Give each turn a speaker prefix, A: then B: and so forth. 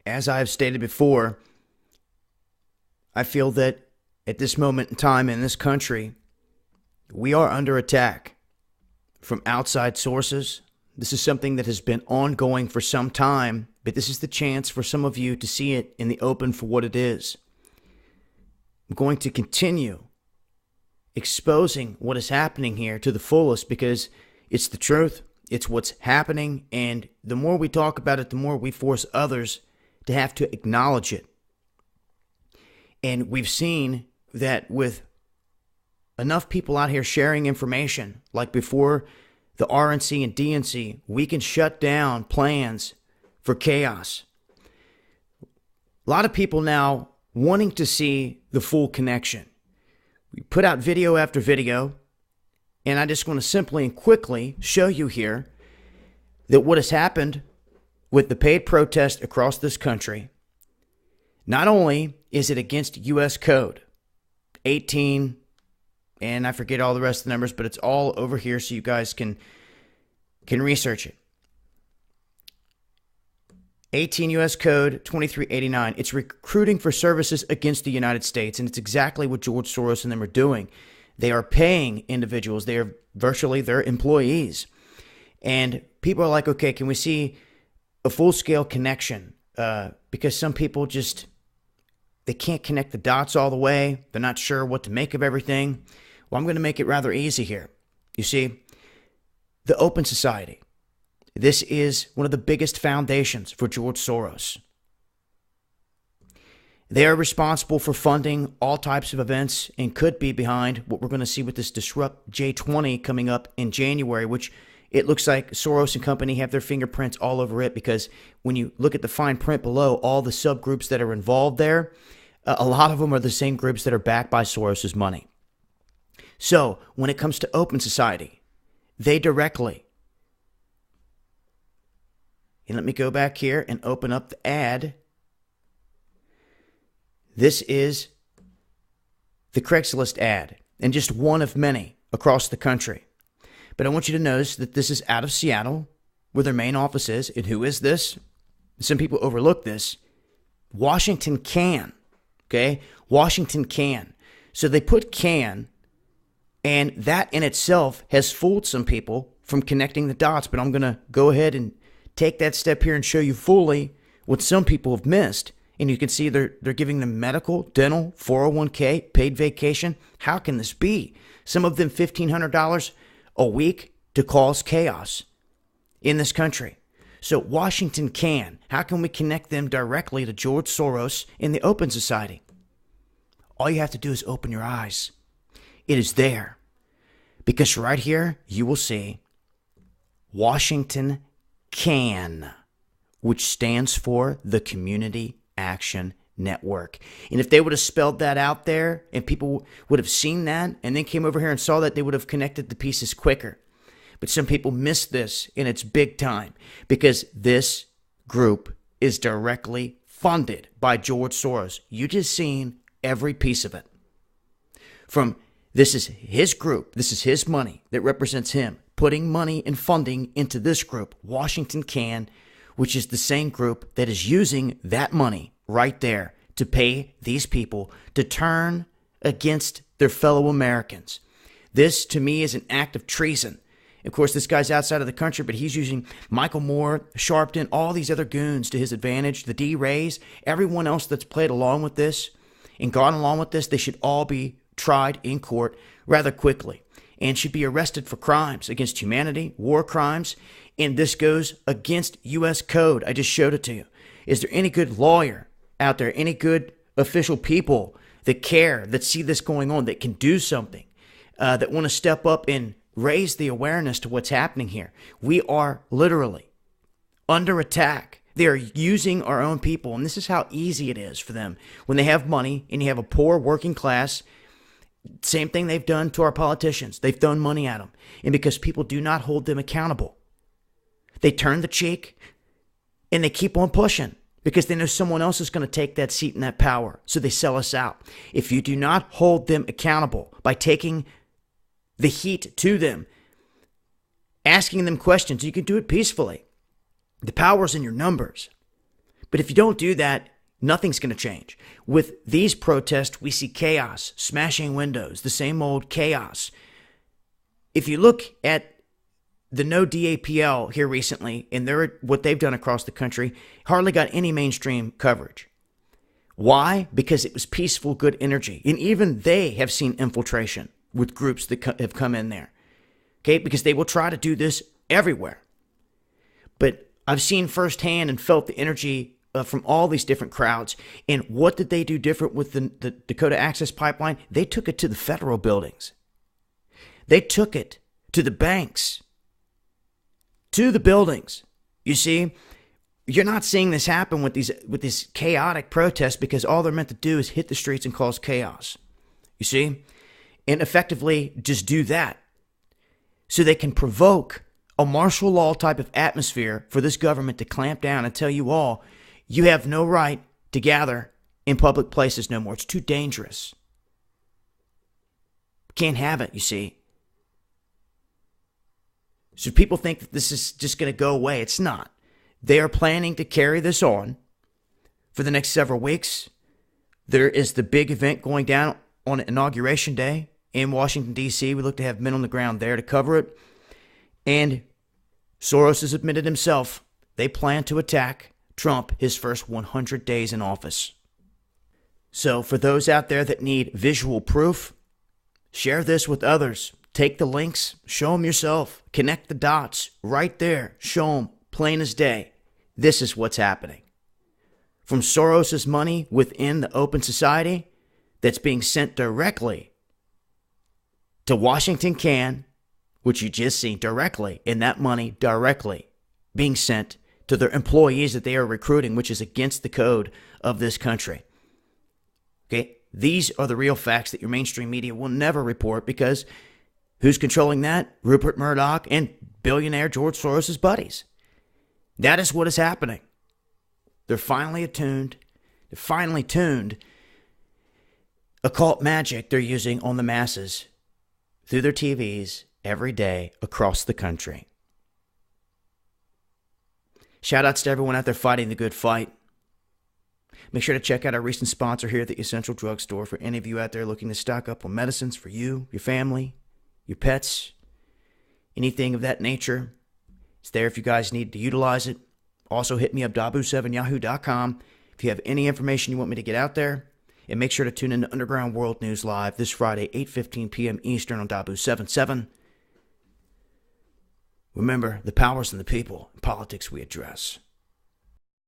A: as I have stated before, I feel that at this moment in time in this country, we are under attack from outside sources. This is something that has been ongoing for some time, but this is the chance for some of you to see it in the open for what it is. I'm going to continue exposing what is happening here to the fullest because it's the truth. It's what's happening, and the more we talk about it, the more we force others to have to acknowledge it. And we've seen that with enough people out here sharing information, like before the RNC and DNC, we can shut down plans for chaos. A lot of people now wanting to see the full connection. We put out video after video, and I just want to simply and quickly show you here that what has happened with the paid protest across this country, not only is it against U.S. Code 18, and I forget all the rest of the numbers, but it's all over here so you guys can research it. 18 U.S. Code 2389. It's recruiting for services against the United States, and it's exactly what George Soros and them are doing. They are paying individuals. They are virtually their employees. And people are like, okay, can we see a full-scale connection? Because some people just, they can't connect the dots all the way. They're not sure what to make of everything. Well, I'm going to make it rather easy here. You see, the Open Society. This is one of the biggest foundations for George Soros. They are responsible for funding all types of events and could be behind what we're going to see with this Disrupt J20 coming up in January, which it looks like Soros and company have their fingerprints all over it, because when you look at the fine print below, all the subgroups that are involved there, a lot of them are the same groups that are backed by Soros's money. So when it comes to Open Society, they directly, and let me go back here and open up the ad. This is the Craigslist ad, and just one of many across the country. But I want you to notice that this is out of Seattle, where their main office is. And who is this? Some people overlook this. Washington can. Okay? Washington can. So they put can, and that in itself has fooled some people from connecting the dots. But I'm going to go ahead and take that step here and show you fully what some people have missed. And you can see they're giving them medical, dental, 401k, paid vacation. How can this be? Some of them $1,500 a week to cause chaos in this country. So Washington can. How can we connect them directly to George Soros in the Open Society? All you have to do is open your eyes. It is there. Because right here, you will see Washington can, which stands for the Community Action Network. And if they would have spelled that out there and people would have seen that and then came over here and saw that, they would have connected the pieces quicker. But some people miss this, and it's big time, because this group is directly funded by George Soros. You just seen every piece of it. From this is his group, this is his money that represents him, putting money and funding into this group, Washington Can, which is the same group that is using that money right there to pay these people to turn against their fellow Americans. This, to me, is an act of treason. Of course, this guy's outside of the country, but he's using Michael Moore, Sharpton, all these other goons to his advantage, the D-Rays, everyone else that's played along with this and gone along with this. They should all be tried in court rather quickly and should be arrested for crimes against humanity, war crimes, and this goes against U.S. Code. I just showed it to you. Is there any good lawyer out there, any good official people that care, that see this going on, that can do something, that want to step up and raise the awareness to what's happening here? We are literally under attack. They are using our own people, and this is how easy it is for them. When they have money and you have a poor working class, same thing they've done to our politicians. They've thrown money at them. And because people do not hold them accountable, they turn the cheek and they keep on pushing because they know someone else is going to take that seat and that power. So they sell us out. If you do not hold them accountable by taking the heat to them, asking them questions, you can do it peacefully. The power's in your numbers. But if you don't do that, nothing's going to change. With these protests, we see chaos, smashing windows, the same old chaos. If you look at the No DAPL here recently, and what they've done across the country, hardly got any mainstream coverage. Why? Because it was peaceful, good energy. And even they have seen infiltration with groups that have come in there. Okay? Because they will try to do this everywhere. But I've seen firsthand and felt the energy from all these different crowds. And what did they do different with the Dakota Access Pipeline? They took it to the federal buildings. They took it to the banks, to the buildings. You see, you're not seeing this happen with these chaotic protests because all they're meant to do is hit the streets and cause chaos. You see, and effectively just do that so they can provoke a martial law type of atmosphere for this government to clamp down and tell you all, you have no right to gather in public places no more. It's too dangerous. Can't have it, you see. So people think that this is just going to go away. It's not. They are planning to carry this on for the next several weeks. There is the big event going down on Inauguration Day in Washington, D.C. We look to have men on the ground there to cover it. And Soros has admitted himself they plan to attack Trump his first 100 days in office. So for those out there that need visual proof, share this with others. Take the links, show them yourself, connect the dots right there, show them plain as day. This is what's happening. From Soros' money within the open society that's being sent directly to Washington Can, which you just seen directly, and that money directly being sent to their employees that they are recruiting, which is against the code of this country. Okay, these are the real facts that your mainstream media will never report because who's controlling that? Rupert Murdoch and billionaire George Soros' buddies. That is what is happening. They're finally attuned. They're finally tuned. Occult magic they're using on the masses through their TVs every day across the country. Shout outs to everyone out there fighting the good fight. Make sure to check out our recent sponsor here at the Essential Drug Store for any of you out there looking to stock up on medicines for you, your family, your pets, anything of that nature. It's there if you guys need to utilize it. Also hit me up, dabu7yahoo.com, if you have any information you want me to get out there. And make sure to tune in to Underground World News Live this Friday, 8:15 p.m. Eastern on Dabu77. Remember, the power's in the people. In politics we address.